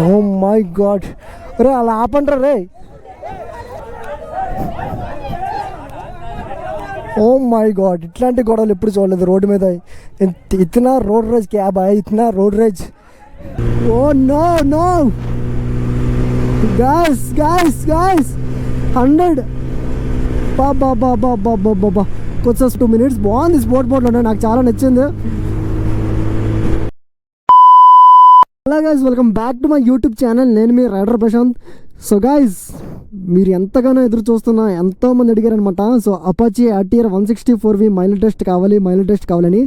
Oh my god, రే అలా ఆపండ్రా రే. ఓ మై గాడ్, ఇట్లాంటి గొడవలు ఎప్పుడు చూడలేదు రోడ్డు మీద. ఇతనా రోడ్ రేజ్ క్యాబ్, ఇతనా road rage. Oh no no guys guys guys, 100 బాబా బాబా బాబా బాబా. కొంచెం 2 minutes బాగుంది స్పోర్ట్ మోడ్లో, నాకు చాలా నచ్చింది. Hello guys, welcome back to my YouTube channel. నేను మీ రైడర్ ప్రశాంత్. సో గైస్, మీరు ఎంతగానో ఎదురు చూస్తున్నా, ఎంతోమంది అడిగారనమాట. So Apache RTR 164V mileage test కావాలని.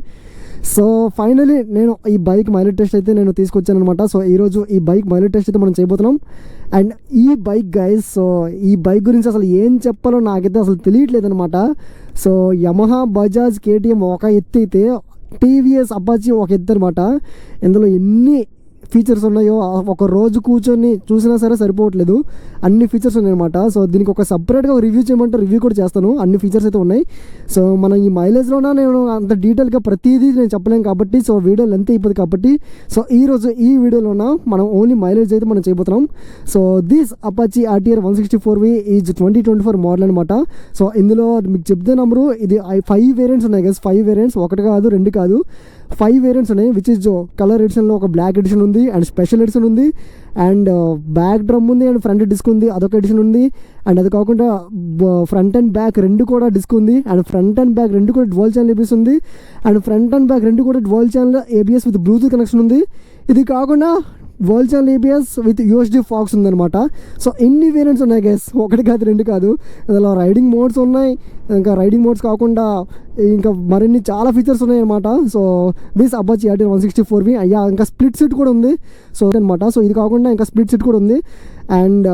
సో ఫైనలీ నేను ఈ బైక్ మైలేజ్ టెస్ట్ అయితే నేను తీసుకొచ్చాను అనమాట. సో ఈరోజు ఈ బైక్ మైలేజ్ టెస్ట్ అయితే మనం చేయబోతున్నాం. అండ్ ఈ బైక్ గైస్, సో ఈ బైక్ గురించి అసలు ఏం చెప్పాలో నాకైతే అసలు తెలియట్లేదు అనమాట. సో యమహా, బజాజ్, కేటీఎం ఒక ఎత్తు అయితే టీవీఎస్ అపాచీ ఒక ఎత్తు అనమాట. ఇందులో ఎన్ని ఫీచర్స్ ఉన్నాయో ఒక రోజు కూర్చొని చూసినా సరే సరిపోవట్లేదు, అన్ని ఫీచర్స్ ఉన్నాయన్నమాట. సో దీనికి ఒక సపరేట్గా రివ్యూ చేయమంటే రివ్యూ కూడా చేస్తాను, అన్ని ఫీచర్స్ అయితే ఉన్నాయి. సో మనం ఈ మైలేజ్లోనా నేను అంత డీటెయిల్గా ప్రతిదీ నేను చెప్పలేను కాబట్టి, సో వీడియో లెంత్ అయిపోతుంది కాబట్టి, సో ఈరోజు ఈ వీడియోలోన మనం ఓన్లీ మైలేజ్ అయితే మనం చేయబోతున్నాం. So this Apache RTR 164V is 2024 model అనమాట. సో ఇందులో మీకు చెప్తే నంబరు, ఇది 5 వేరియంట్స్ ఉన్నాయి కదా, 5 వేరియంట్స్, 1 కాదు 2 కాదు, 5 వేరియంట్స్ ఉన్నాయి. విచ్ ఇస్ కలర్ ఎడిషన్లో ఒక బ్లాక్ ఎడిషన్ ఉంది, అండ్ స్పెషల్ ఎడిషన్ ఉంది, అండ్ బ్యాక్ డ్రమ్ ఉంది, అండ్ ఫ్రంట్ డిస్క్ ఉంది, అదొక ఎడిషన్ ఉంది. అండ్ అది కాకుండా ఫ్రంట్ అండ్ బ్యాక్ 2 కూడా డిస్క్ ఉంది, అండ్ ఫ్రంట్ అండ్ బ్యాక్ 2 కూడా డ్యువల్ ఛానల్ ఏబిఎస్ ఉంది, అండ్ ఫ్రంట్ అండ్ బ్యాక్ 2 కూడా dual channel ABS with Bluetooth connection ఉంది. ఇది కాకుండా dual channel ABS with USD forks ఉందన్నమాట. సో ఎన్ని వేరియంట్స్ ఉన్నాయి గైస్, 1 కాదు 2 కాదు. ఇందులో రైడింగ్ మోడ్స్ ఉన్నాయి, ఇంకా రైడింగ్ మోడ్స్ కాకుండా ఇంకా మరిన్ని చాలా ఫీచర్స్ ఉన్నాయి అనమాట. So this Apache RTR 164V అయ్యా, ఇంకా స్ప్లిట్ సీట్ కూడా ఉంది. సో అనమాట, సో ఇది కాకుండా ఇంకా స్ప్లిట్ సీట్ కూడా ఉంది. And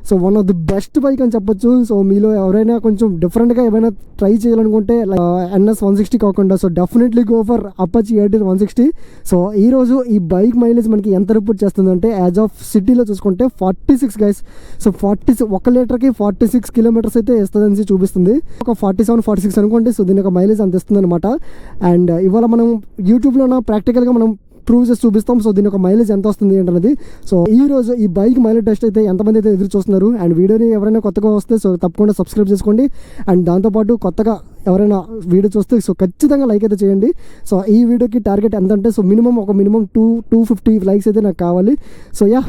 so one of the best bike అని చెప్పొచ్చు. సో మీలో ఎవరైనా కొంచెం డిఫరెంట్గా ఏమైనా ట్రై చేయాలనుకుంటే లైక్ NS 160 కాకుండా, so definitely go for Apache RTR 160. So ఈరోజు ఈ బైక్ మైలేజ్ మనకి ఎంత రిపోర్ట్ చేస్తుందంటే, యాజ్ ఆఫ్ సిటీలో చూసుకుంటే 46 గైస్. సో 1 లీటర్కి 46 కిలోమీటర్స్ అయితే ఇస్తుందని చూపిస్తుంది. ఒక 47-46 అనుకోండి. సో దీని ఒక మైలేజ్ అంత ఇస్తుంది అనమాట. అండ్ ఇవాళ మనం యూట్యూబ్లో ప్రాక్టికల్గా మనం ప్రూవ్ చేసి చూపిస్తాం. సో దీని ఒక మైలేజ్ ఎంత వస్తుంది ఏంటన్నది. సో ఈ రోజు ఈ బైక్ మైలేజ్ టెస్ట్ అయితే ఎంతమంది అయితే ఎదురు చూస్తున్నారు. అండ్ వీడియోని ఎవరైనా కొత్తగా వస్తే సో తప్పకుండా సబ్స్క్రైబ్ చేసుకోండి. అండ్ దాంతోపాటు కొత్తగా ఎవరైనా వీడియో చూస్తే సో ఖచ్చితంగా లైక్ అయితే చేయండి. సో ఈ వీడియోకి టార్గెట్ ఎంత అంటే, సో మినిమం 250 లైక్స్ అయితే నాకు కావాలి. సో యా,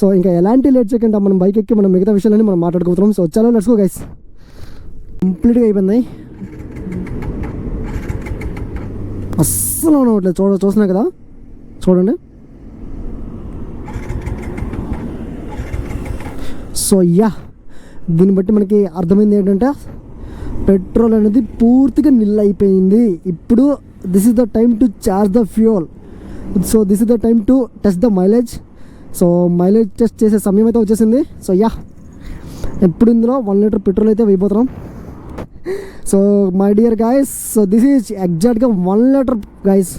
సో ఇంకా ఎలాంటి లేట్ చేయకుండా మనం బైక్ ఎక్కి మనం మిగతా విషయాలని మనం మాట్లాడుకుంటున్నాం. సో చలో లెట్స్ గో గైస్. కంప్లీట్గా అయిపోయింది, అస్సలు ఉండవట్లేదు. చూస్తున్నా కదా, చూడండి. సో యా, దీన్ని బట్టి మనకి అర్థమైంది ఏంటంటే, పెట్రోల్ అనేది పూర్తిగా నిల్ అయిపోయింది. ఇప్పుడు this is the time to charge the fuel. So this is the time to test the mileage. So mileage test చేసే సమయం అయితే వచ్చేసింది. సో యా, ఇప్పుడు ఇందులో 1 లీటర్ పెట్రోల్ అయితే వేయబోతున్నాం. So my dear guys, so this is ఎగ్జాక్ట్గా 1 litre guys,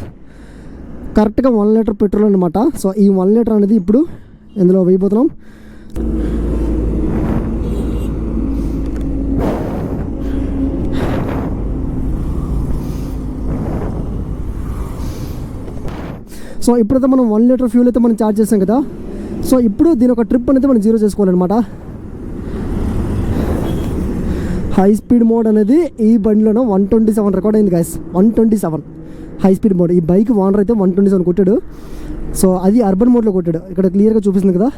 కరెక్ట్గా 1 లీటర్ పెట్రోల్ అనమాట. సో ఈ 1 లీటర్ అనేది ఇప్పుడు ఇందులో వేయబోతున్నాం. సో ఇప్పుడైతే మనం 1 లీటర్ ఫ్యూల్ అయితే మనం ఛార్జ్ చేసాం కదా. సో ఇప్పుడు దీని ఒక ట్రిప్ అనేది మనం 0 చేసుకోవాలన్నమాట. హై స్పీడ్ మోడ్ అనేది ఈ బండిలోనో 127 రికార్డ్ అయింది గాయస్. 127 high speed mode. ఈ బైక్ ఓనర్ అయితే 127 కొట్టాడు. సో అది అర్బన్ మోడ్లో కొట్టాడు, ఇక్కడ క్లియర్గా చూపిస్తుంది కదా.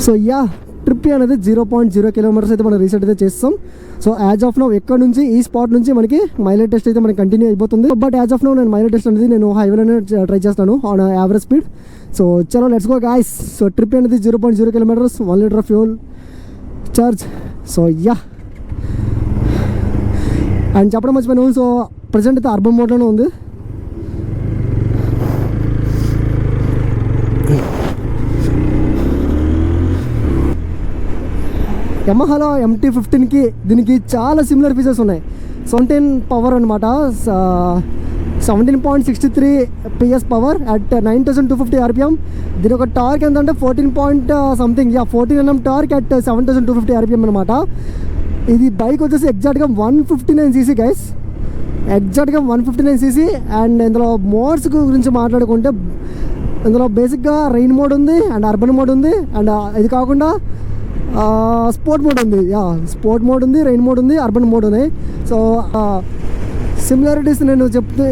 సో యా, ట్రిప్ అనేది 0.0 కిలోమీటర్స్ అయితే మనం రీసెట్ అయితే చేస్తాం. సో యాజ్ ఆఫ్ నౌ ఎక్కడ నుంచి, ఈ స్పాట్ నుంచి మనకి మైలేజ్ టెస్ట్ అయితే మనకి కంటిన్యూ అయిపోతుంది. బట్ యాజ్ ఆఫ్ నౌ నేను మైలేజ్ టెస్ట్ అనేది నేను హైవేలోనే ట్రై చేస్తాను ఆన్ యావరేజ్ స్పీడ్. సో చలో let's go guys. So trip అనేది 0.0 kilometres, 1 litre fuel charge. So yeah, and చెప్పడం మర్చిపోయాను. సో ప్రజెంట్ అయితే అర్బన్ మోడ్లోనే ఉంది. యమహాలో MT-15కి దీనికి చాలా సిమిలర్ ఫీచర్స్ ఉన్నాయి. 17 పవర్ అనమాట, 17.63 PS పవర్ అట్ 9250 RPM. దీని ఒక టార్క్ ఎంతంటే 14 Nm టార్క్ అట్ 7250 RPM అనమాట. ఇది బైక్ వచ్చేసి ఎగ్జాక్ట్గా 159cc గైస్, ఎగ్జాక్ట్గా 159cc. అండ్ ఇందులో మోడ్స్ గురించి మాట్లాడుకుంటే ఇందులో బేసిక్గా రెయిన్ మోడ్ ఉంది అండ్ అర్బన్ మోడ్ ఉంది అండ్ ఇది కాకుండా స్పోర్ట్ మోడ్ ఉంది. స్పోర్ట్ మోడ్ ఉంది, రెయిన్ మోడ్ ఉంది, అర్బన్ మోడ్ ఉన్నాయి. సో సిమిలారిటీస్ నేను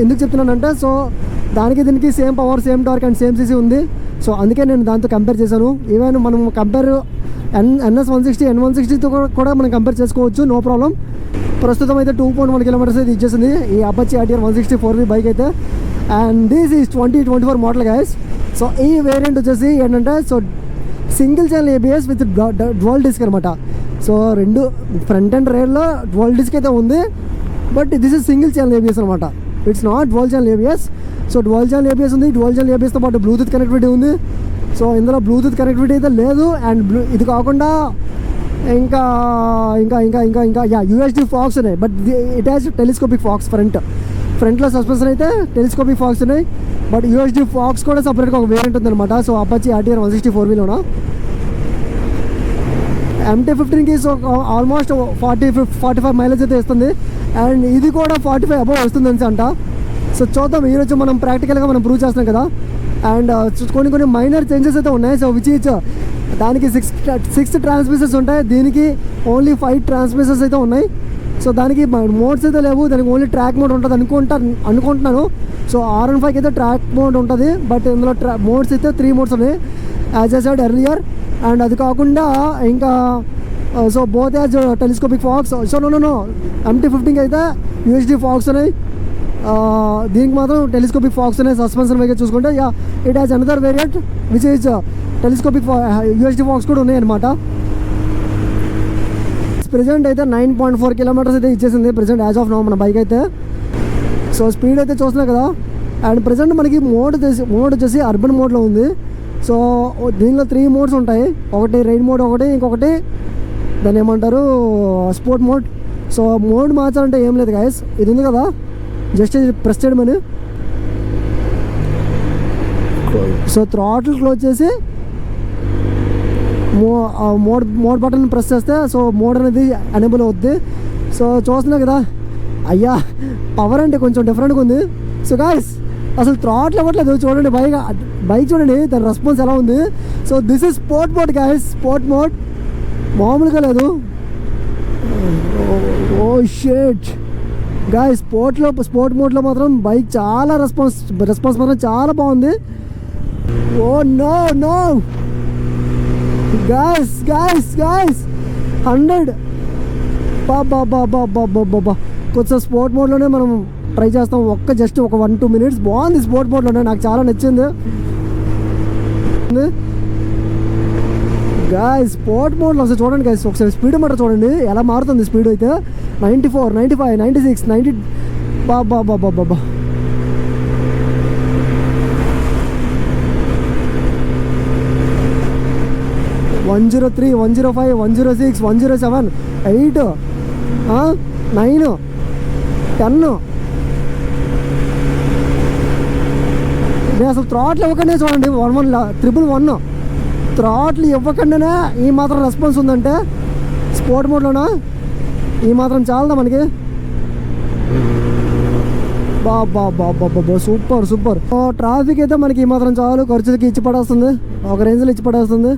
ఎందుకు చెప్తున్నానంటే, సో దానికి దీనికి same power, same torque and same CC ఉంది. సో అందుకే నేను దాంతో కంపేర్ చేశాను. ఈవెన్ మనం కంపేర్ NS160 N160తో కూడా మనం కంపేర్ చేసుకోవచ్చు, నో ప్రాబ్లం. ప్రస్తుతం అయితే 2.1 కిలోమీటర్స్ అయితే ఇచ్చేసింది ఈ అపాచీ RTR 160 4V బైక్ అయితే. And this is 2024 model guys. So ఈ వేరియంట్ వచ్చేసి ఏంటంటే, so single channel ABS with dual disc అనమాట. సో రెండు ఫ్రంట్ అండ్ రేర్లో డ్యువల్ డిస్క్ అయితే ఉంది, but this is single channel ABS అనమాట. It's not dual channel ABS. So dual channel ABS ఉంది, డ్యువల్ ఛానల్ ABSతో పాటు బ్లూటూత్ కనెక్టివిటీ ఉంది. సో ఇందులో బ్లూటూత్ కనెక్టివిటీ అయితే లేదు. అండ్ ఇది కాకుండా ఇంకా ఇంకా ఇంకా ఇంకా ఇంకా UHD ఫాక్స్ ఉన్నాయి, but it has telescopic forks. ఫ్రంట్లో సస్పెన్షన్ అయితే టెలిస్కోపిక్ ఫాక్స్ ఉన్నాయి, బట్ UHD ఫాక్స్ కూడా సపరేట్గా ఒక వేరియంట్ ఉందన్నమాట. సో అపాచీ RTR 160 4Vలోనా MT-15కి సో ఆల్మోస్ట్ 45 మైలేజ్ అయితే ఇస్తుంది. అండ్ ఇది కూడా 45 అబౌవ్ వస్తుంది అంట. సో చూద్దాం, ఈరోజు మనం ప్రాక్టికల్గా మనం ప్రూవ్ చేస్తున్నాం కదా. అండ్ కొన్ని మైనర్ చేంజెస్ అయితే ఉన్నాయి. సో విచ్ ఈచ్ దానికి 6 ట్రాన్స్మిషన్స్ ఉంటాయి, దీనికి ఓన్లీ 5 ట్రాన్స్మిషన్స్ అయితే ఉన్నాయి. సో దానికి మోడ్స్ అయితే లేవు, దానికి ఓన్లీ ట్రాక్ మోడ్ ఉంటుంది అనుకుంటున్నాను. సో R15కి అయితే ట్రాక్ మోడ్ ఉంటుంది, బట్ ఇందులో మోడ్స్ అయితే 3 మోడ్స్ ఉన్నాయి as I said earlier. And అది కాకుండా ఇంకా so both as telescopic forks. So no MT-15కి అయితే UHD ఫాక్స్ ఉన్నాయి, దీనికి మాత్రం టెలిస్కోపిక్ ఫాక్స్ ఉన్నాయి. సస్పెన్షన్ వైపు చూసుకుంటే it has another variant which is telescopic UHD forks కూడా ఉన్నాయి అనమాట. ప్రెజెంట్ అయితే 9.4 కిలోమీటర్స్ అయితే ఇచ్చేసింది ప్రెజెంట్ యాజ్ ఆఫ్ నౌ మన బైక్ అయితే. సో స్పీడ్ అయితే చూస్తున్నాయి కదా. అండ్ ప్రెజెంట్ మనకి మోడ్ వచ్చేసి అర్బన్ మోడ్లో ఉంది. సో దీనిలో 3 మోడ్స్ ఉంటాయి, ఒకటి రెయిన్ మోడ్, ఇంకొకటి దాన్ని ఏమంటారు స్పోర్ట్ మోడ్. సో మోడ్ మార్చాలంటే ఏం లేదు గైస్, ఇది ఉంది కదా జస్ట్ ప్రెస్ చేయడమని. సో థ్రాటిల్ క్లోజ్ చేసి మోడ్ బటన్ ప్రెస్ చేస్తే సో మోడ్ అనేది ఎనేబుల్ అవుద్ది. సో చూస్తున్నా కదా అయ్యా, పవర్ అంటే కొంచెం డిఫరెంట్గా ఉంది. సో గాయస్ అసలు థ్రాటిల్ ఇవ్వట్లేదు, చూడండి బైక్ చూడండి దాని రెస్పాన్స్ ఎలా ఉంది. So this is sport mode guys, sport mode మామూలుగా లేదు. ఓ షిట్ గాయస్, స్పోర్ట్ మోడ్లో మాత్రం బైక్ చాలా రెస్పాన్స్ మాత్రం చాలా బాగుంది. ఓ నో గాయస్ 100 బాబా. కొంచెం స్పోర్ట్ మోడ్లోనే మనం ట్రై చేస్తాం, జస్ట్ ఒక 1-2 మినిట్స్. బాగుంది స్పోర్ట్ మోడ్లోనే, నాకు చాలా నచ్చింది గాయస్. స్పోర్ట్ మోడ్లో అసలు చూడండి గాయస్, ఒకసారి స్పీడ్ మాట చూడండి ఎలా మారుతుంది. స్పీడ్ అయితే 94, 95, 96, 90 బాబా 103, 105, 106, 107, 8, 9, 10. నేను అసలు థ్రాట్లు ఇవ్వకుండా చూడండి 111 థ్రాట్లు ఇవ్వకుండానే ఈ మాత్రం రెస్పాన్స్ ఉందంటే స్పోర్ట్ మోడ్లోనా ఈ మాత్రం చాలదా మనకి. బాబా సూపర్. ట్రాఫిక్ అయితే మనకి ఈ మాత్రం చాలు, ఖర్చులకి ఇచ్చి పడేస్తుంది, ఒక రేంజ్లో ఇచ్చి పడేస్తుంది.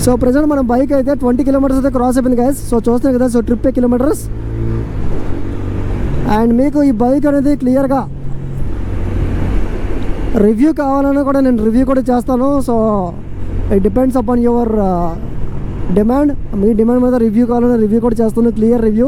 సో ప్రజెంట్ మన బైక్ అయితే 20 కిలోమీటర్స్ అయితే క్రాస్ అయిపోయింది గైస్. సో చూస్తున్నాం కదా, సో ట్రిప్ కిలోమీటర్స్. అండ్ మీకు ఈ బైక్ అనేది క్లియర్గా రివ్యూ కావాలన్నా కూడా నేను రివ్యూ కూడా చేస్తాను. So it depends upon your demand. Me demand మీద రివ్యూ కావాలన్నా రివ్యూ కూడా చేస్తాను, క్లియర్ రివ్యూ.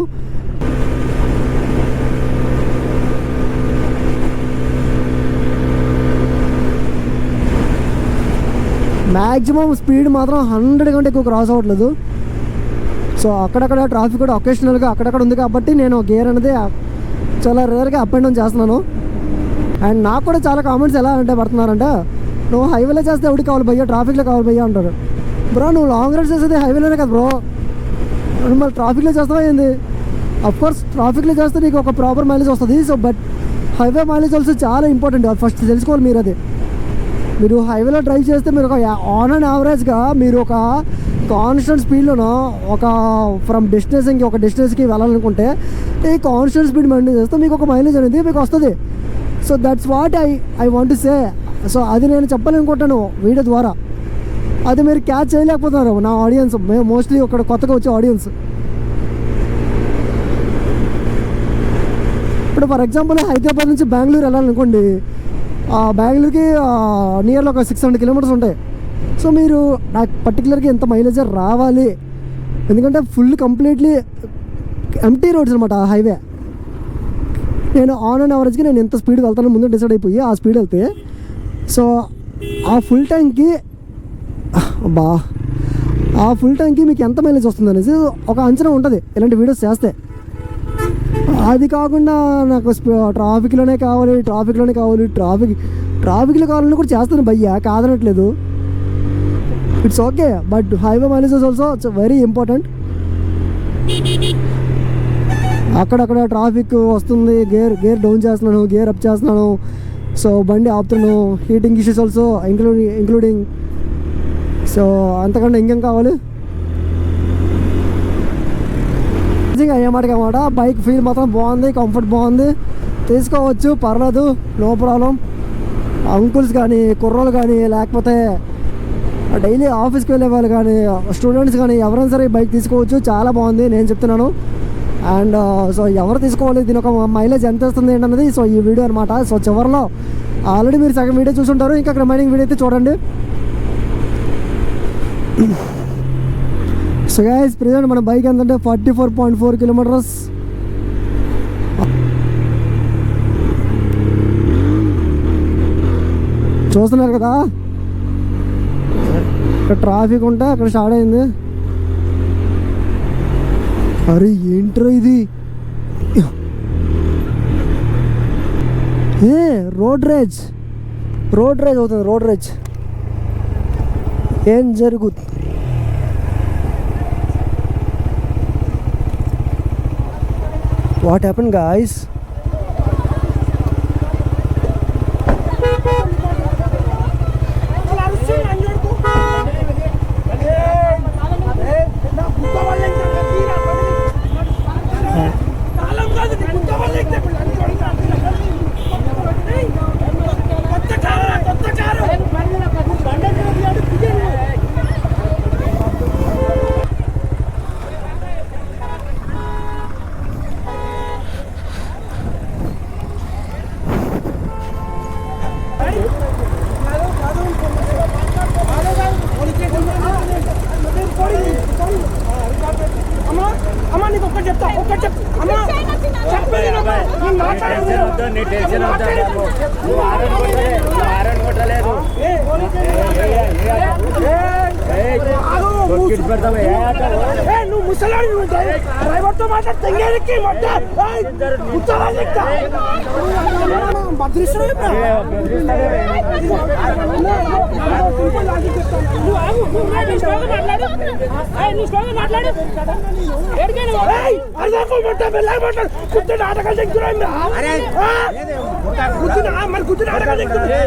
మ్యాక్సిమం స్పీడ్ మాత్రం 100 కంటే ఎక్కువ క్రాస్ అవ్వట్లేదు. సో అక్కడక్కడ ట్రాఫిక్ కూడా ఒకేషనల్గా అక్కడక్కడ ఉంది కాబట్టి నేను గేర్ అనేది చాలా రేర్గా అప్ అండ్ డౌన్ చేస్తున్నాను. అండ్ నాకు కూడా చాలా కామెంట్స్ ఎలా అంటే పడుతున్నారంటే, నువ్వు హైవేలో చేస్తే ఎవరికి కావాలి భయ్యా, ట్రాఫిక్లో కావాలి భయ్యా అంటారు. బ్రో నువ్వు లాంగ్ రైడ్ చేసేది హైవేలోనే కదా బ్రో, నువ్వు మళ్ళీ ట్రాఫిక్లో చేస్తావా ఏంది? అఫ్కోర్స్ ట్రాఫిక్లో చేస్తే నీకు ఒక ప్రాపర్ మైలేజ్ వస్తుంది. So but highway mileage also చాలా ఇంపార్టెంట్, ఫస్ట్ తెలుసుకోవాలి మీరు. అది మీరు హైవేలో డ్రైవ్ చేస్తే మీరు ఒక ఆన్ అండ్ యావరేజ్గా మీరు ఒక కాన్స్టెంట్ స్పీడ్లోనో ఒక ఫ్రమ్ డెస్టినేషన్కి ఒక డెస్టినేషన్కి వెళ్ళాలనుకుంటే ఈ కాన్స్టెంట్ స్పీడ్ మెయింటైన్ చేస్తే మీకు ఒక మైలేజ్ అనేది మీకు వస్తుంది. So that's what I want to say. So అది నేను చెప్పాలనుకుంటాను వీడియో ద్వారా. అది మీరు క్యాచ్ చేయలేకపోతున్నారు నా ఆడియన్స్, మోస్ట్లీ ఇక్కడ కొత్తగా వచ్చే ఆడియన్స్. ఇప్పుడు ఫర్ ఎగ్జాంపుల్ హైదరాబాద్ నుంచి బెంగళూరు వెళ్ళాలనుకోండి, బెంగళూరుకి నియర్లో ఒక 600 కిలోమీటర్స్ ఉంటాయి. సో మీరు నాకు పర్టికులర్గా ఎంత మైలేజ్ రావాలి, ఎందుకంటే ఫుల్ కంప్లీట్లీ ఎంటీ రోడ్స్ అనమాట ఆ హైవే. నేను ఆన్ అండ్ యావరేజ్కి నేను ఎంత స్పీడ్ వెళ్తానో ముందు డిసైడ్ అయిపోయి ఆ స్పీడ్ వెళ్తే, సో ఆ ఫుల్ ట్యాంక్కి మీకు ఎంత మైలేజ్ వస్తుంది అనేసి ఒక అంచనా ఉంటుంది ఇలాంటి వీడియోస్ చేస్తే. అది కాకుండా నాకు ట్రాఫిక్లోనే కావాలి, ట్రాఫిక్లో కావాలని కూడా చేస్తాను భయ్యా, కాదనట్లేదు. It's okay, but highway mileage also it's very important. అక్కడక్కడ ట్రాఫిక్ వస్తుంది, గేర్ డౌన్ చేస్తున్నాను, గేర్ అప్ చేస్తున్నాను, సో బండి ఆపుతున్నాను, heating issues also including. So అంతకన్నా ఇంకేం కావాలి. అయ్యేమాటమాట బైక్ ఫీల్ మాత్రం బాగుంది, కంఫర్ట్ బాగుంది, తీసుకోవచ్చు, పర్లేదు, నో ప్రాబ్లం. అంకుల్స్ కానీ, కుర్రోళ్ళు కానీ, లేకపోతే డైలీ ఆఫీస్కి వెళ్ళే వాళ్ళు కానీ, స్టూడెంట్స్ కానీ ఎవరైనా సరే బైక్ తీసుకోవచ్చు, చాలా బాగుంది నేను చెప్తున్నాను. అండ్ సో ఎవరు తీసుకోవాలి, దీని ఒక మైలేజ్ ఎంత వస్తుంది ఏంటన్నది సో ఈ వీడియో అనమాట. సో చివరిలో ఆల్రెడీ మీరు సగం వీడియో చూసుంటారు, ఇంకా రిమైనింగ్ వీడియో అయితే చూడండి. సో గైస్ ప్రెజెంట్ మన బైక్ ఎంతంటే 44.4 కిలోమీటర్స్. చూస్తున్నారు కదా, ఇక్కడ ట్రాఫిక్ ఉంటే అక్కడ స్టార్ట్ అయింది. అరే ఏంట్రా ఇది, రోడ్ రేజ్ అవుతుంది, రోడ్ రేజ్. ఏం జరుగుతుంది? What happened, guys? నువ్వు ముసలాడు డ్రైవర్తో మాట్లాడుతా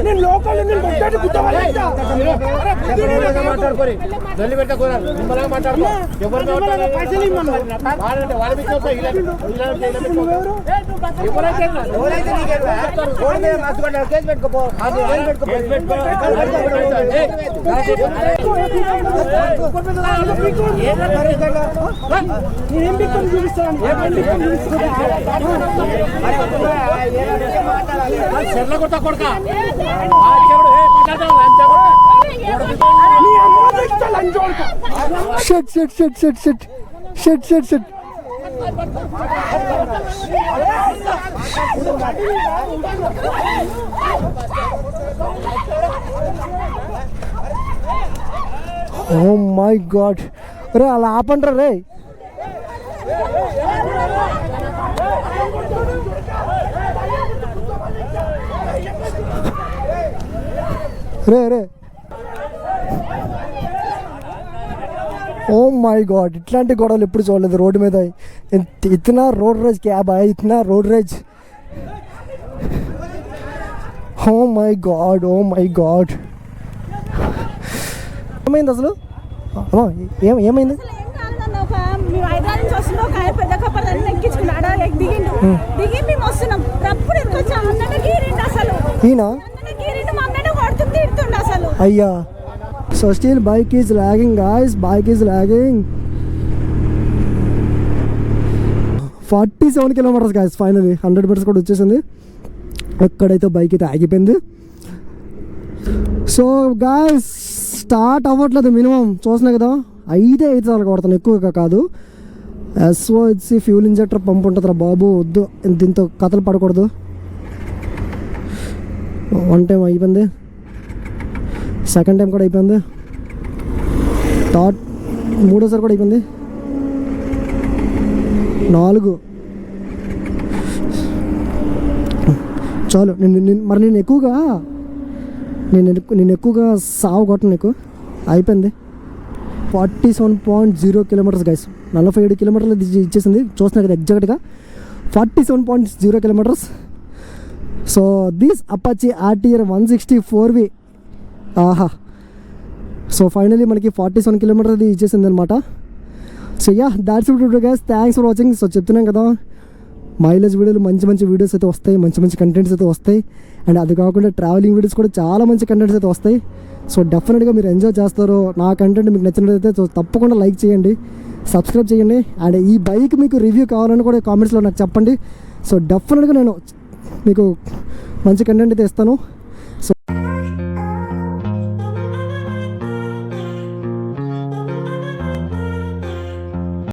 నేను local shut. Oh my god, రే అలా ఆపండ్రా రే. రే ఓ మై గాడ్, ఇట్లాంటి గొడవలు ఎప్పుడు చూడలేదు రోడ్డు మీద. ఇతనా రోడ్ రేజ్ క్యాబ్, ఇతనా road rage. Oh my god ఏమైంది అసలు? ఏమైంది? దిగి మేము వస్తున్నాం, అప్పుడు ఎక్కొచ్చాం అన్నకి 2 ఈయన అయ్యా. So still bike is lagging guys, bike is lagging. 47 kilometres guys, finally 100 metres కూడా వచ్చేసింది. ఎక్కడైతే బైక్ అయితే ఆగిపోయింది. సో గాయ్స్ స్టార్ట్ అవ్వట్లేదు. మినిమం చూస్తున్నాయి కదా, 5 సార్లు కొడతాను, ఎక్కువగా కాదు. SOHC ఫ్యూల్ ఇంజెక్టర్ పంప్ ఉంటుందిరా బాబు, వద్దు దీంతో కథలు పడకూడదు. 1 టైం అయిపోయింది, 2nd టైం కూడా అయిపోయింది, 3వ సారి కూడా అయిపోయింది, 4. చాలు. నేను ఎక్కువగా సాగు కొట్టను నీకు. అయిపోయింది. 47.0 కిలోమీటర్స్ గైస్, 47 కిలోమీటర్లు ఇచ్చేసింది. చూస్తున్నా కదా ఎగ్జాక్ట్గా 47.0 kilometres. So this Apache RTR 160 4V. ఆహా. సో ఫైనలీ మనకి 47 కిలోమీటర్స్ అది ఇచ్చేసింది అనమాట. So yeah, that's it guys, thanks for watching. So చెప్తున్నాం కదా, మైలేజ్ వీడియోలు మంచి వీడియోస్ అయితే వస్తాయి, మంచి కంటెంట్స్ అయితే వస్తాయి. అండ్ అది కాకుండా ట్రావెలింగ్ వీడియోస్ కూడా చాలా మంచి కంటెంట్స్ అయితే వస్తాయి. సో డెఫినెట్గా మీరు ఎంజాయ్ చేస్తారు. నా కంటెంట్ మీకు నచ్చినట్లయితే సో తప్పకుండా లైక్ చేయండి, సబ్స్క్రైబ్ చేయండి. అండ్ ఈ బైక్ మీకు రివ్యూ కావాలని కూడా కామెంట్స్లో నాకు చెప్పండి. సో డెఫినెట్గా నేను మీకు మంచి కంటెంట్ అయితే ఇస్తాను.